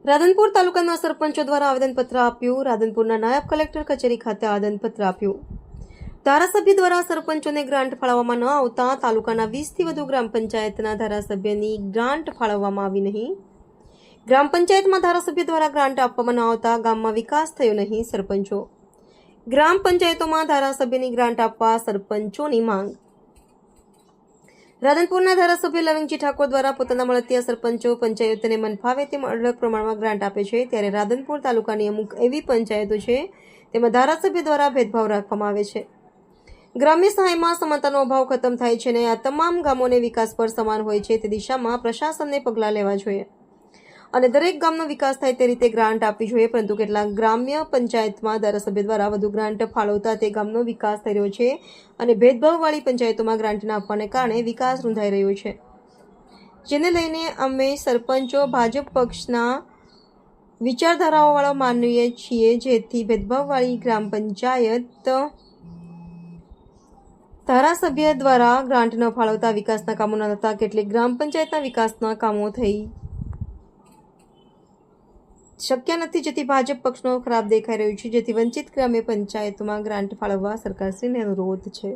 રાધનપુર તાલુકાના સરપંચો દ્વારા આવેદનપત્ર આપ્યું. રાધનપુરના નાયબ કલેક્ટર કચેરી ખાતે આવેદનપત્ર આપ્યું. ધારાસભ્ય દ્વારા સરપંચોને ગ્રાન્ટ ફાળવવામાં ન આવતા તાલુકાના 20થી વધુ ગ્રામ પંચાયતના ધારાસભ્યની ગ્રાન્ટ ફાળવવામાં આવી નહીં. ગ્રામ પંચાયતમાં ધારાસભ્ય દ્વારા ગ્રાન્ટ આપવામાં ન આવતા ગામમાં વિકાસ થયો નહીં. સરપંચો ગ્રામ પંચાયતોમાં ધારાસભ્યની ગ્રાન્ટ આપવા સરપંચોની માંગ. રાધનપુરના ધારાસભ્ય લવિંગજી ઠાકોર દ્વારા પોતાના મળતિયા સરપંચો પંચાયતોને મન ફાવે તેમ અઢળક પ્રમાણમાં ગ્રાન્ટ આપે છે, ત્યારે રાધનપુર તાલુકાની અમુક એવી પંચાયતો છે તેમાં ધારાસભ્ય દ્વારા ભેદભાવ રાખવામાં આવે છે. ગ્રામ્ય સહાયમાં સમાનતાનો અભાવ ખતમ થાય છે અને આ તમામ ગામોને વિકાસ પર સમાન હોય છે તે દિશામાં પ્રશાસનને પગલાં લેવા જોઈએ અને દરેક ગામનો વિકાસ થાય તે રીતે ગ્રાન્ટ આપવી જોઈએ, પરંતુ કેટલાક ગ્રામ્ય પંચાયતમાં ધારાસભ્ય દ્વારા વધુ ગ્રાન્ટ ફાળવતા તે ગામનો વિકાસ થઈ રહ્યો છે અને ભેદભાવવાળી પંચાયતોમાં ગ્રાન્ટ ના આપવાને કારણે વિકાસ રૂંધાઈ રહ્યો છે, જેને લઈને અમે સરપંચો ભાજપ પક્ષના વિચારધારાઓવાળા માનીએ છીએ, જેથી ભેદભાવવાળી ગ્રામ પંચાયત ધારાસભ્ય દ્વારા ગ્રાન્ટ ન ફાળવતા વિકાસના કામો ન થતા કેટલીક ગ્રામ પંચાયતના વિકાસના કામો થઈ શક્ય નથી, જેથી ભાજપ પક્ષનો ખરાબ દેખાઈ રહ્યું છે, જેથી વંચિત ગ્રામ્ય પંચાયતોમાં ગ્રાન્ટ ફાળવવા સરકારશ્રીને અનુરોધ છે.